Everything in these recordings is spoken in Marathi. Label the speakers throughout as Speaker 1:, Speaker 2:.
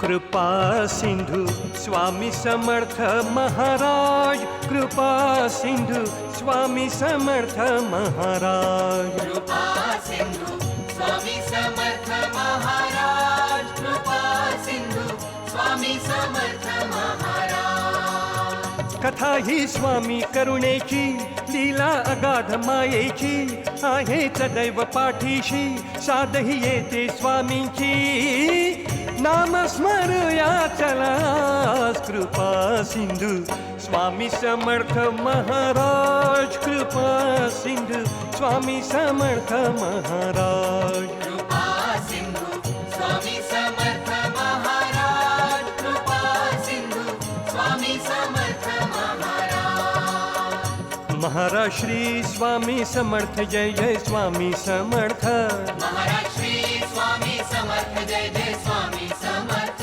Speaker 1: कृपा सिंधू स्वामी समर्थ महाराज, कृपा सिंधू स्वामी समर्थ महाराज,
Speaker 2: कृपा सिंधू स्वामी समर्थ महाराज, कृपा सिंधू स्वामी समर्थ महाराज।
Speaker 1: कथा ही स्वामी करुणेची, लीला अगाध मायेची, आहे सदैव पाठीशी, साधही येते स्वामींची, नाम स्मरूया चला, कृपा सिंधू स्वामी समर्थ महाराज, कृपा सिंधू स्वामी समर्थ महाराज,
Speaker 2: कृपा सिंधू स्वामी समर्थ महाराज, कृपा सिंधू स्वामी समर्थ महाराज।
Speaker 1: महाराज श्री स्वामी समर्थ, जय जय स्वामी समर्थ,
Speaker 2: महाराज श्री स्वामी समर्थ, जय जय स्वामी समर्थ,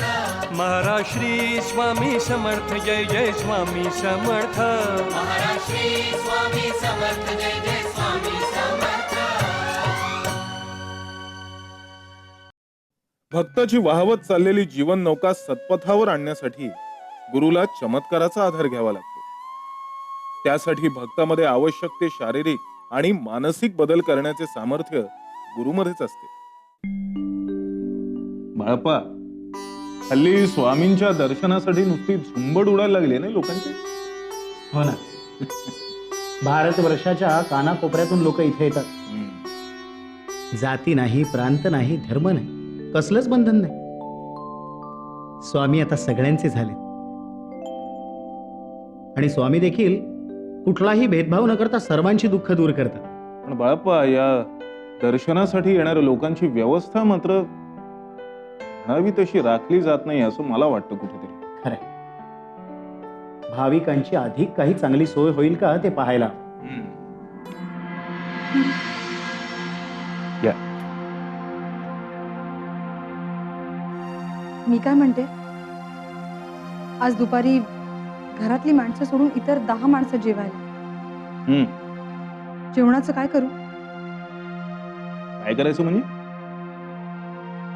Speaker 1: महाराज श्री स्वामी समर्थ, जय जय स्वामी समर्थ,
Speaker 2: महाराज श्री स्वामी समर्थ, जय जय स्वामी समर्थ।
Speaker 3: भक्ताची वाहवत चाललेली जीवन नौका सत्पथावर आणण्यासाठी गुरुला चमत्काराचा आधार घ्यावा लागतो. त्यासाठी भक्तामध्ये आवश्यक ते शारीरिक आणि मानसिक बदल करण्याचे सामर्थ्य गुरुमध्येच असते. बाळप्पा, हल्ली स्वामींच्या दर्शनासाठी नुसती झुंबड उडायला लागली ना लोकांची.
Speaker 4: हो ना. भारतवर्षाच्या कानाकोपऱ्यातून लोक इथे येतात. जाती नाही, प्रांत नाही, धर्म नाही, कसलंच बंधन नाही. स्वामी आता सगळ्यांचे झाले आणि स्वामी देखील कुठलाही भेदभाव न करता सर्वांची दुःख दूर करतात.
Speaker 3: पण बाळप्पा, या दर्शनासाठी येणाऱ्या लोकांची व्यवस्था मात्र म्हणावी तशी राखली जात नाही असं मला वाटतं कुठेतरी.
Speaker 4: खरंय. भाविकांची अधिक काही चांगली सोय होईल का ते पाहायला.
Speaker 3: या.
Speaker 5: मी काय म्हणते, आज दुपारी घरातली माणसं सोडून इतर 10 माणसं जेवायला. जेवणाचं काय करू?
Speaker 3: काय करायचं म्हणजे?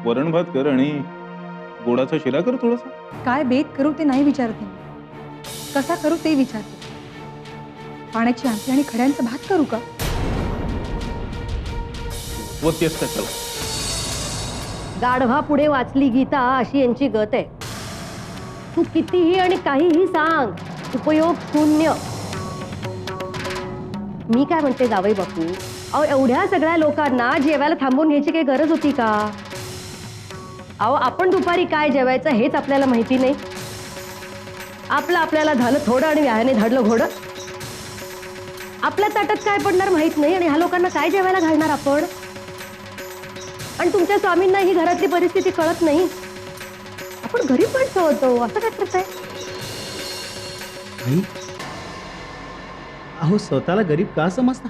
Speaker 3: वरण भात कर आणि गोडाचा शिरा कर थोडासा.
Speaker 5: काय बेत करू ते नाही विचारते मी, कसा करू ते विचारते. पाण्याची आमटी आणि खड्यांचं भात करू का?
Speaker 3: व तेच तर चला.
Speaker 6: गाढवा पुढे वाचली गीता अशी यांची गत आहे. तू कितीही आणि काहीही सांग, उपयोग शून्य. मी काय म्हणते जावई बापू, अहो एवढ्या सगळ्या लोकांना जेवायला थांबून घ्यायची काही गरज होती का? अहो आपण दुपारी काय जेवायचं हेच आपल्याला माहिती नाही. आपल्याला झालं थोडं आणि व्यायाने धाडलं घोडं. आपल्या ताटात काय पडणार माहित नाही आणि ह्या लोकांना काय जेवायला घालणार आपण? आणि तुमच्या स्वामींना ही घरातली परिस्थिती कळत नाही. आपण गरीब माणसं होतो, असं काय करताय?
Speaker 4: आई, अहो स्वतःला गरीब का समजता?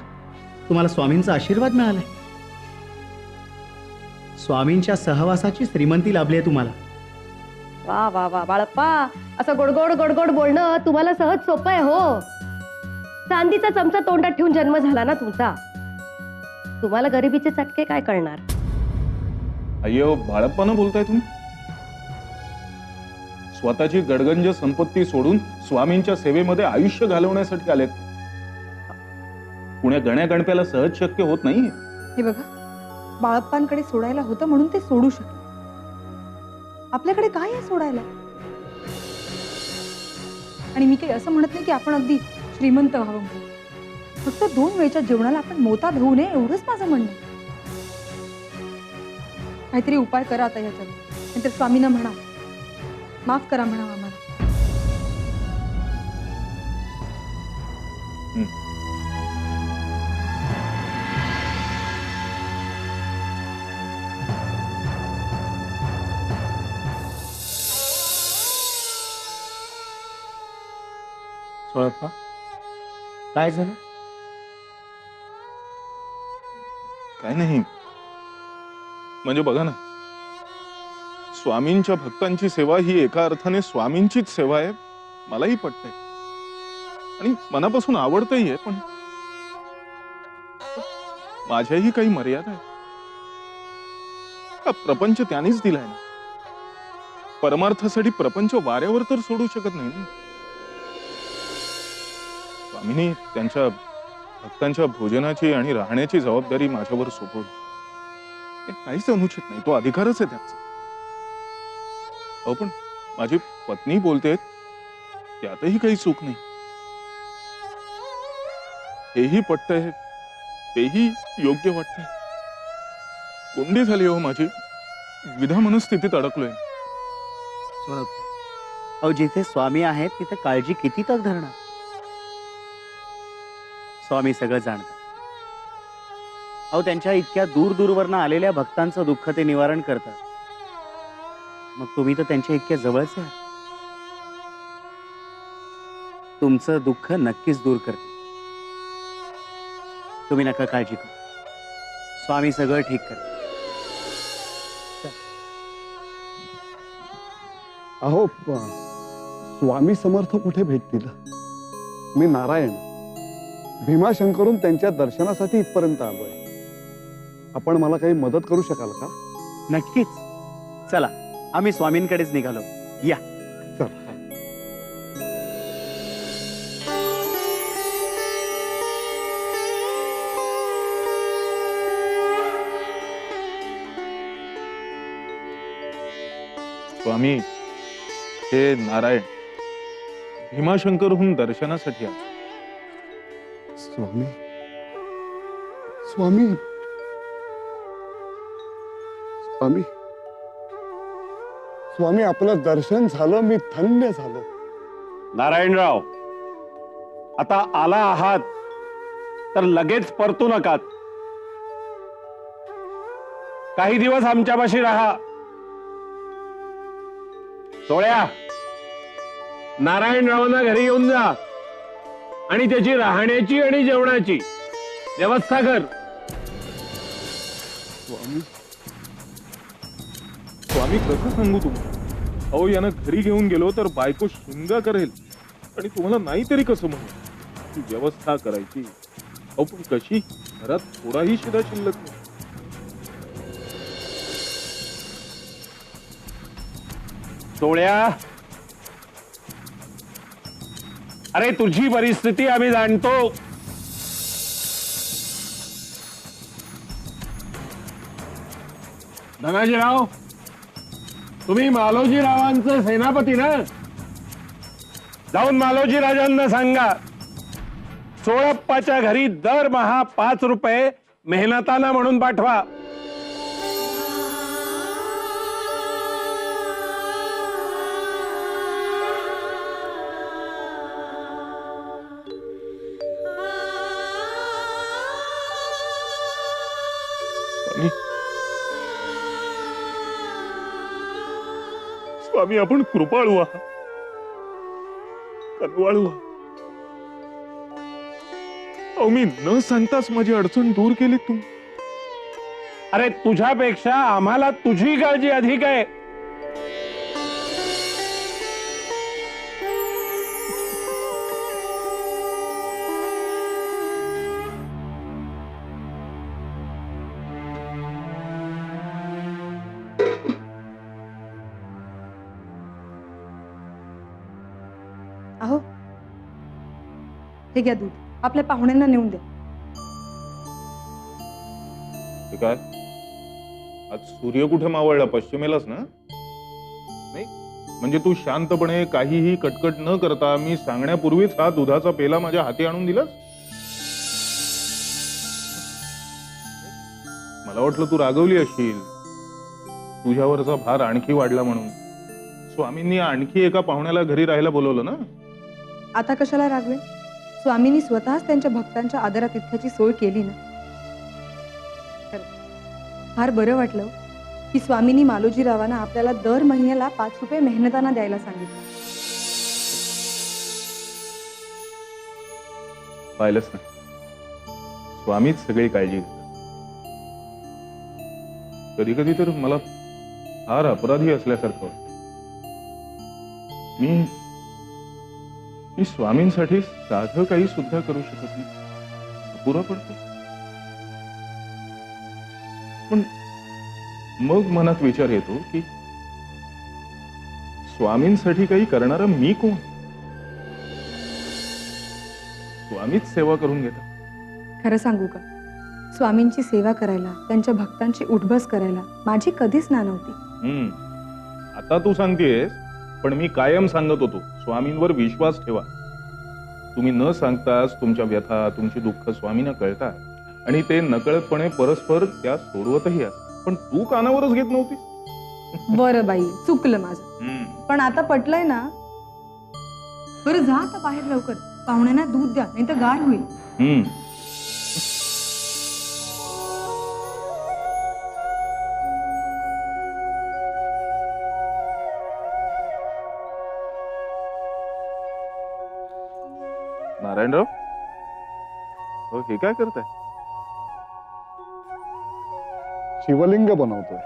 Speaker 4: तुम्हाला स्वामींचा आशीर्वाद मिळालाय. स्वामींच्या सहवासाची श्रीमंती लाभली आहे तुम्हाला.
Speaker 6: वा वा वा बाळप्पा, असं गोडगोड गोडगोड बोलणं तुम्हाला सहज सोपं आहे हो. चांदीचा चमचा तोंडात ठेवून जन्म झाला ना तुमचा. तुम्हाला गरिबीचे चटके काय कळणार?
Speaker 3: अय्यो, बाळप्पानं बोलताय तुम्ही? स्वतःची गडगंज संपत्ती सोडून स्वामींच्या सेवेमध्ये आयुष्य घालवण्यासाठी आलेत. पुण्या गण्या गणप्याला सहज शक्य होत नाही.
Speaker 5: हे बघा, बाळप्पांकडे सोडायला होतं म्हणून ते सोडू शकले. आपल्याकडे काय आहे सोडायला? आणि मी काही असं म्हणत नाही की आपण अगदी श्रीमंत व्हावं म्हणून. फक्त 2 वेळच्या जेवणाला आपण मोताद होऊ नये एवढंच माझं म्हणणं. काहीतरी उपाय करा आता ह्याच्यावर. नंतर स्वामींना म्हणा, माफ करा म्हणा आम्हाला.
Speaker 4: सोळप्पा, काय झालं?
Speaker 3: काय नाही, म्हणजे बघा ना, स्वामींच्या भक्तांची सेवा ही एका अर्थाने स्वामींचीच सेवा आहे. मलाही पटतंय आणि मनापासून आवडतही आहे, पण माझ्याही काही मर्यादा आहेत. हा प्रपंच त्यानेच दिलाय ना. परमार्थासाठी प्रपंच वाऱ्यावर तर सोडू शकत नाही ना. स्वामींनी त्यांच्या भक्तांच्या भोजनाची आणि राहण्याची जबाबदारी माझ्यावर सोपवली. हे काहीच अनुचित नाही, तो अधिकारच आहे त्यांचा. अहो पण माझी पत्नी बोलते त्यातही काही चूक नाही. हेही पटतंय, तेही योग्य वाटतंय. कोंडी झाली हो माझी, विधा मनस्थितीत अडकलोय.
Speaker 7: अहो जिथे स्वामी आहेत तिथे काळजी किती तक धरणार. स्वामी सगळं जाणतात. अहो त्यांच्या इतक्या दूर दूरवरनं आलेल्या भक्तांचं दुःख ते निवारण करतात. मग तुम्ही तर त्यांच्या इतक्या जवळचे आहात. तुमचं दुःख नक्कीच दूर करते. तुम्ही नका काळजी करू, स्वामी सगळं ठीक करतात.
Speaker 8: अहो स्वामी समर्थ कुठे भेटतील. मी नारायण भीमाशंकरून त्यांच्या दर्शनासाठी इथपर्यंत आलोय. आपण मला काही मदत करू शकाल का?
Speaker 7: नक्कीच. चला आम्ही स्वामींकडेच निघालो. या.
Speaker 8: चल.
Speaker 3: स्वामी हे नारायण भीमाशंकरहून दर्शनासाठी आले.
Speaker 8: स्वामी स्वामी स्वामी स्वामी आपलं दर्शन झालं, मी धन्य झालो.
Speaker 9: नारायणराव, आता आला आहात तर लगेच परतू नकात. काही दिवस आमच्यापाशी राहा. सोळ्या, नारायणरावांना घरी येऊन जा आणि त्याची राहण्याची आणि जेवणाची व्यवस्था कर.
Speaker 3: स्वामी स्वामी कसं सांगू तुम्हाला. अहो यानं घरी घेऊन गेलो तर बायको शिंगा करेल आणि तुम्हाला नाही तरी कसं म्हणू. ती व्यवस्था करायची. अहो पण कशी, घरात थोडाही शिदा शिल्लक नाही.
Speaker 9: सोळ्या, अरे तुझी परिस्थिती आम्ही जाणतो. धनाजीराव, तुम्ही मालोजीरावांचे सेनापती ना? जाऊन मालोजी राजांना सांगा सोळप्पाच्या घरी दरमहा 5 रुपये मेहनताना म्हणून पाठवा.
Speaker 3: स्वामी स्वामी आपण कृपाळू आहात, कनवाळू आहात. अहो मी न सांगताच माझी अडचण दूर केली तुम्ही.
Speaker 9: अरे तुझ्यापेक्षा आम्हाला तुझी काळजी अधिक आहे.
Speaker 5: अहो हे घ्या दूध, आपल्या पाहुण्यांना नेऊन द्या.
Speaker 3: ते काय आज सूर्य कुठे मावळला, पश्चिमेलाच ना? नाही म्हणजे तू शांतपणे काहीही कटकट न करता मी सांगण्यापूर्वीच हा दुधाचा पेला माझ्या हाती आणून दिलास. मला वाटलं तू रागवली असशील, तुझ्यावरचा भार आणखी वाढला म्हणून. स्वामींनी आणखी एका पाहुण्याला घरी राहायला बोलवलं ना.
Speaker 5: आता कशाला रागवे? स्वामींनी स्वतःच त्यांच्या भक्तांच्या आदरातिथ्याची सोय केली ना. फार बरं वाटलं की स्वामींनी मालोजीरावांना आपल्याला दर महिन्याला 5 रुपये मेहनताना द्यायला सांगितलं.
Speaker 3: पाहिलंच ना, स्वामीच सगळी काळजी घेतात. कधी कधी तर मला फार अपराधी असल्यासारखं वाटतं. मी स्वामींसाठी साधं काही सुद्धा करू शकत नाही, अपुरा पडतो. पण मग मनात विचार येतो की स्वामींसाठी काही करणारा मी कोण? स्वामीच सेवा करून घेतात.
Speaker 5: खरं सांगू का, स्वामींची सेवा करायला, त्यांच्या भक्तांची उठबस करायला माझी कधीच ना नव्हती.
Speaker 3: आता तू सांगतेस, पण मी कायम सांगत होतो, स्वामींवर विश्वास ठेवा. तुम्ही न सांगताच तुमच्या व्यथा, तुमची दुःख स्वामींना कळतात आणि ते नकळतपणे परस्पर त्या सोडवतही असतात. पण तू कानावरच घेत नव्हतीस.
Speaker 5: बरं बाई, चुकलं माझं, पण आता पटलंय ना. बरं जा आता बाहेर लवकर, पाहुण्यांना दूध द्या, नाही तर गार होईल.
Speaker 3: नारायणराव, हो हे काय करताय?
Speaker 8: शिवलिंग बनवतोय.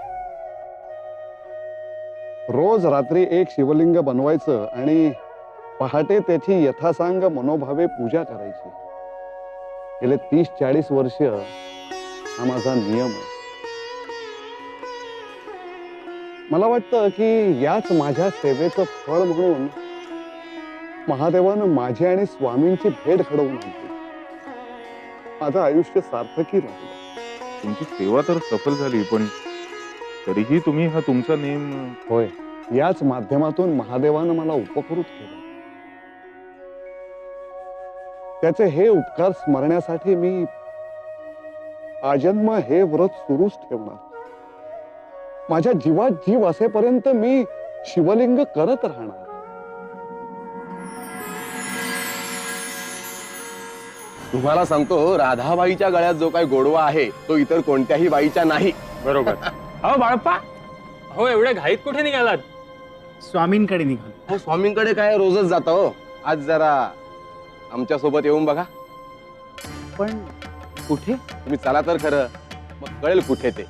Speaker 8: रोज रात्री एक शिवलिंग बनवायचं आणि पहाटे त्याची यथासांग मनोभावे पूजा करायची. गेले 30-40 वर्ष हा माझा नियम आहे. मला वाटतं की याच माझ्या सेवेचं फळ म्हणून महादेवानं माझी आणि स्वामींची भेट घडवून आणली. माझं आयुष्य सार्थकी राहिलं.
Speaker 3: तुमची सेवा तर सफल झाली, पण तरीही तुम्ही हा तुमचा नेम.
Speaker 8: होय, याच माध्यमातून महादेवानं मला उपकृत केलं. त्याचे हे उपकार स्मरण्यासाठी मी आजन्म हे व्रत सुरूच ठेवणार. माझ्या जीवात जीव असेपर्यंत मी शिवलिंग करत राहणार.
Speaker 10: तुम्हाला सांगतो, राधाबाईच्या गळ्यात जो काही गोडवा आहे तो इतर कोणत्याही बाईच्या नाही.
Speaker 9: बरोबर. अहो बाळप्पा, हो एवढ्या घाईत कुठे निघालात?
Speaker 7: स्वामींकडे निघालो.
Speaker 10: हो, स्वामींकडे काय रोजच जाता हो. आज जरा आमच्या सोबत येऊन बघा.
Speaker 7: पण कुठे?
Speaker 10: तुम्ही चला तर खरं, मग कळेल कुठे ते.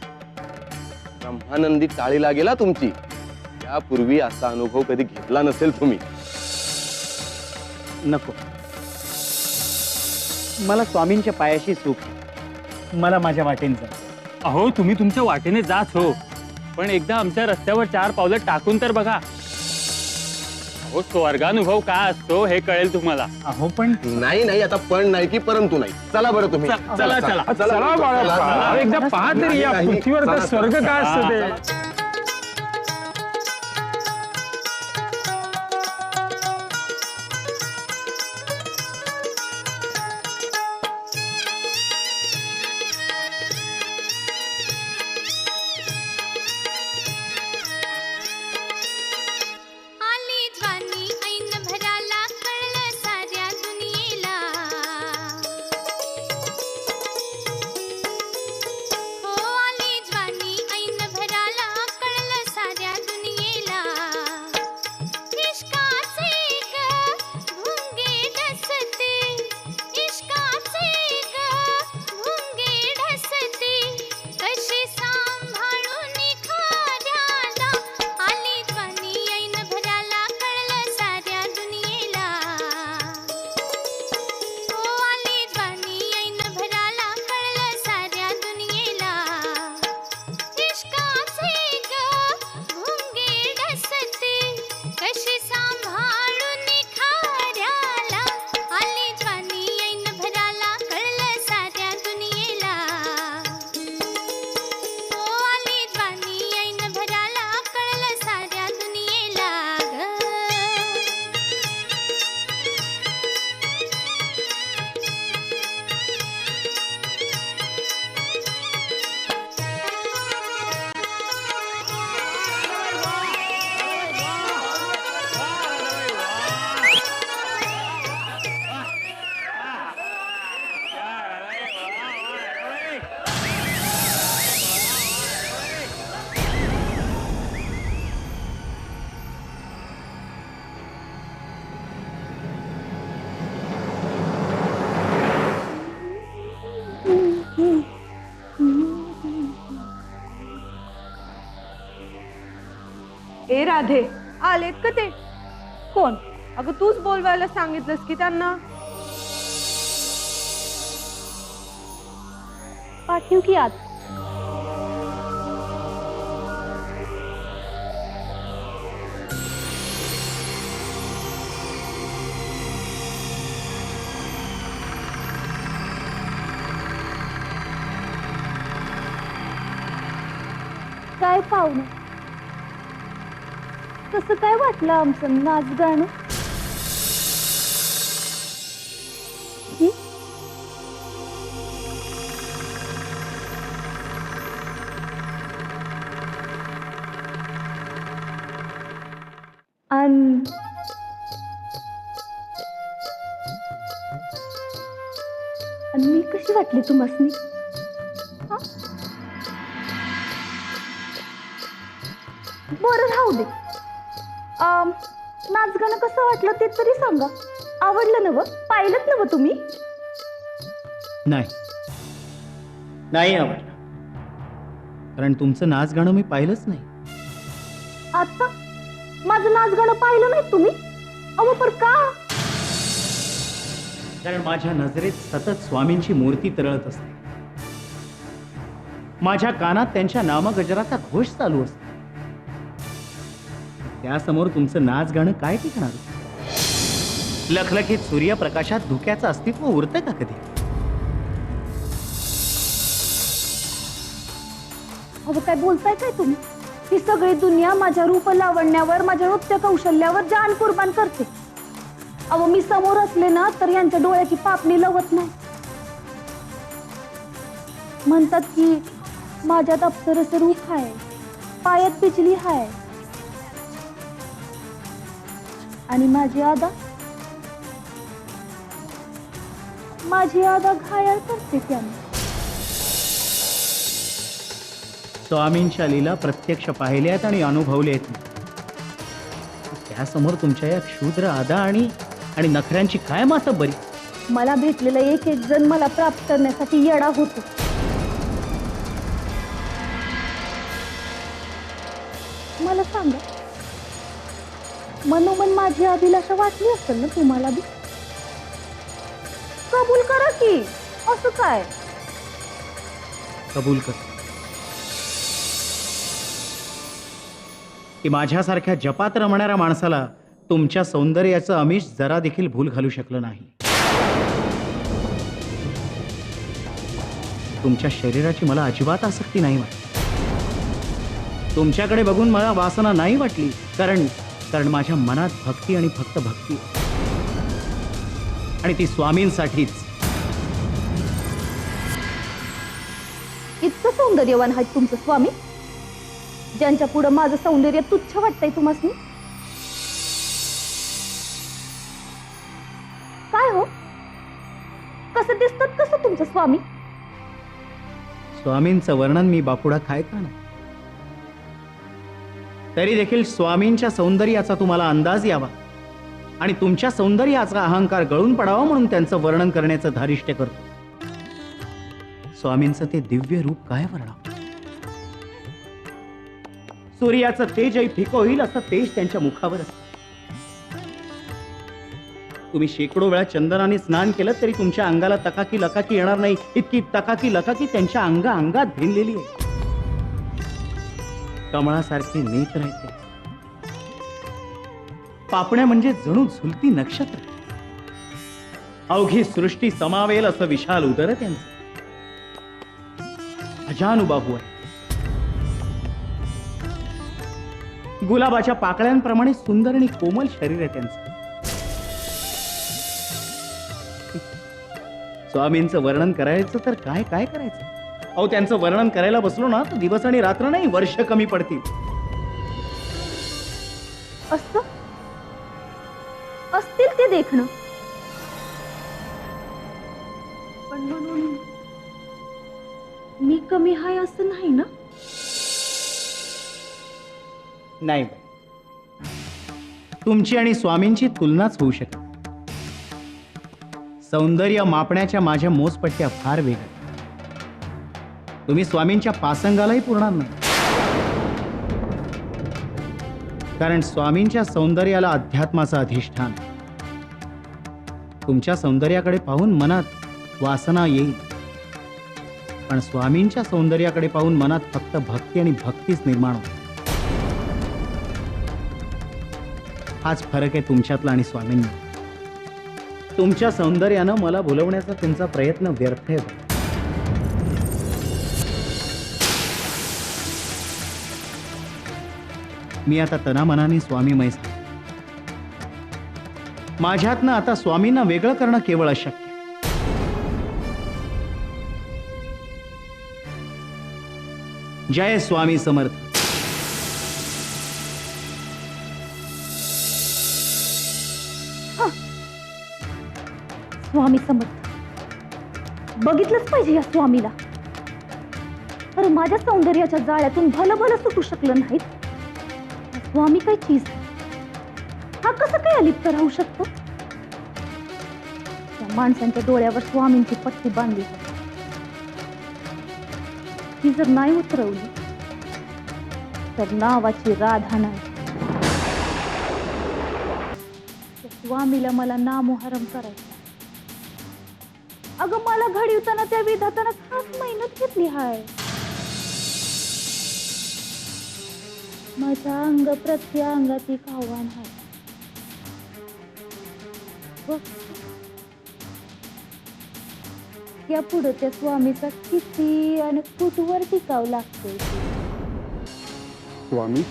Speaker 10: ब्रह्मानंदी टाळीला गेला तुमची. यापूर्वी असा अनुभव कधी घेतला नसेल तुम्ही.
Speaker 7: नको, मला स्वामींच्या पायाशी सुख आहे. मला माझ्या वाटेने जा.
Speaker 9: अहो तुम्ही तुमच्या वाटेने जाच हो, पण एकदा आमच्या रस्त्यावर 4 पावलं टाकून तर बघा. अहो स्वर्गानुभव काय असतो हे कळेल तुम्हाला.
Speaker 7: अहो पण
Speaker 10: नाही नाही, आता पण नाही की परंतु नाही. चला बरं तुम्ही.
Speaker 9: चला चला चला बाळप्पा, एकदा पहा तरी या पृथ्वीवर तर स्वर्ग काय असतं ते.
Speaker 5: ए राधे, आलेत का ते? कोण? अगं तूच बोलवायला सांगितलंस की त्यांना.
Speaker 6: पाठवू की आत? पाहुणं, कसं काय वाटलं आमचं नाच गाणं? आणि मी कशी वाटली तुम्हासनी? बरं राहू दे. नाच गाणं कसं वाटलं ते तरी सांगा. आवडलं नव? पाहिलं नव तुम्ही?
Speaker 4: नाही आवडलं, कारण तुमचं नाच गाणं मी पाहिलंच नाही.
Speaker 6: आता माझं नाच गाणं पाहिलं नाही तुम्ही? अहो पण का?
Speaker 4: कारण माझ्या नजरेत सतत स्वामींची मूर्ती तरळत असते. माझ्या कानात त्यांच्या नामगजराचा घोष चालू असतो. त्यासमोर तुमचं नाच गाणं काय टिकणार? लखलखीत सूर्यप्रकाशात धुक्याचं अस्तित्व उरतं का कधी?
Speaker 6: अहो काय बोलताय काय तुम्ही? ही सगळी दुनिया माझ्या रूप लावण्यावर, माझ्या नृत्य कौशल्यावर जान कुर्बान करते. अहो मी समोर असले ना तर यांच्या डोळ्याची पापणी लवत नाही. म्हणतात की माझ्यात अप्सरस रूप आहे, पायात पिचली हाय, आणि माझी आदा घायल करते त्याने.
Speaker 4: स्वामींच्या लीला प्रत्यक्ष पाहिल्यात आणि अनुभवल्यात. त्यासमोर तुमच्या या क्षुद्र आदा आणि नखऱ्यांची काय मातब्बरी?
Speaker 6: मला भेटलेला एक एक जण मला प्राप्त करण्यासाठी येडा होतो. मला सांगा, मनोमन माझी अभिलाषा वाटली असेल ना तुम्हाला बी? कबूल करा की. असं काय?
Speaker 4: कबूल कर की माझ्यासारख्या जपात रमणाऱ्या माणसाला तुमच्या सौंदर्याचं आमिष जरा देखील भूल घालू शकलं नाही. तुमच्या शरीराची मला अजिबात आसक्ती नाही वाटली. तुमच्याकडे बघून मला वासना नाही वाटली, कारण माझ्या मनात भक्ती आणि फक्त भक्ती, आणि ती स्वामींसाठीच.
Speaker 6: इतकं सौंदर्यवान आहेत तुमचं स्वामी, ज्यांच्या पुढं माझं सौंदर्य तुच्छ वाटतंय तुम्हासनी? काय हो, कसं दिसतात कसं तुमचं स्वामी?
Speaker 4: स्वामींचं वर्णन मी बापुडा काय करणार? तरी देखील स्वामींच्या सौंदर्याचा तुम्हाला अंदाज यावा आणि तुमच्या सौंदर्याचा अहंकार गळून पडावा म्हणून त्यांचं वर्णन करण्याचं धारिष्ट्य करतो. स्वामींचं ते दिव्य रूप काय वर्णन? सूर्याचं तेजही फिकं होईल असं तेज त्यांच्या मुखावर असतं. तुम्ही शेकडो वेळा चंदनाने स्नान केलं तरी तुमच्या अंगाला तकाकी लकाकी येणार नाही, इतकी तकाकी लकाकी त्यांच्या अंगात भिनलेली आहे. कमळासारखे नेत्र आहेत, पापण्या म्हणजे जणू झुलती नक्षत्र. अवघी सृष्टी समावेल असं विशाल उदर त्यांचं. अजानुबाहू आहे. गुलाबाच्या पाकळ्यांप्रमाणे सुंदर आणि कोमल शरीर आहे त्यांचं. स्वामींचं वर्णन करायचं तर काय काय करायचं? अहो त्यांचं वर्णन करायला बसलो ना तर दिवस आणि रात्र नाही, वर्ष कमी पडतील.
Speaker 6: असतील ते देखणं, पण म्हणून मी कमी हाय असं नाही ना?
Speaker 4: नाही, तुमची आणि स्वामींची तुलनाच होऊ शकते. सौंदर्य मापण्याच्या माझ्या मोजपट्ट्या फार वेगळ्या. तुम्ही स्वामींच्या पासंगालाही पुरणार नाही, कारण स्वामींच्या सौंदर्याला अध्यात्माचं अधिष्ठान. तुमच्या सौंदर्याकडे पाहून मनात वासना येईल, पण स्वामींच्या सौंदर्याकडे पाहून मनात फक्त भक्ती आणि भक्तीच निर्माण होते. हाच फरक आहे तुमच्यातला आणि स्वामींना. तुमच्या सौंदर्यानं मला भुलवण्याचा तुमचा प्रयत्न व्यर्थ आहे. मी आता तनामनाने स्वामीमय झालो. माझ्यातनं आता स्वामींना वेगळं करणं केवळ अशक्य. जय स्वामी समर्थ.
Speaker 6: स्वामी समर्थ. बघितलंच पाहिजे या स्वामीला. तर माझ्या सौंदर्याच्या जाळ्यातून भलं भलं सुटू शकलं नाहीत. हा स्वामी काय चीज आहे? हा कसं काय अलिप्त राहू शकतो? त्या माणसांच्या डोळ्यावर स्वामींची पट्टी बांधली होती. ती जर नाही उतरवली तर नावाची राधा नाही. त्या स्वामीला मला नामोहरम करायचं. अगं मला घडवताना त्या विधातानं खास मेहनत घेतली हाय. माझ्या अंग प्रत्यांगात एक आव्हान आहे. या पुढे त्या स्वामीचा किती आणि कुठवर टिकाव लागतोय.
Speaker 8: स्वामी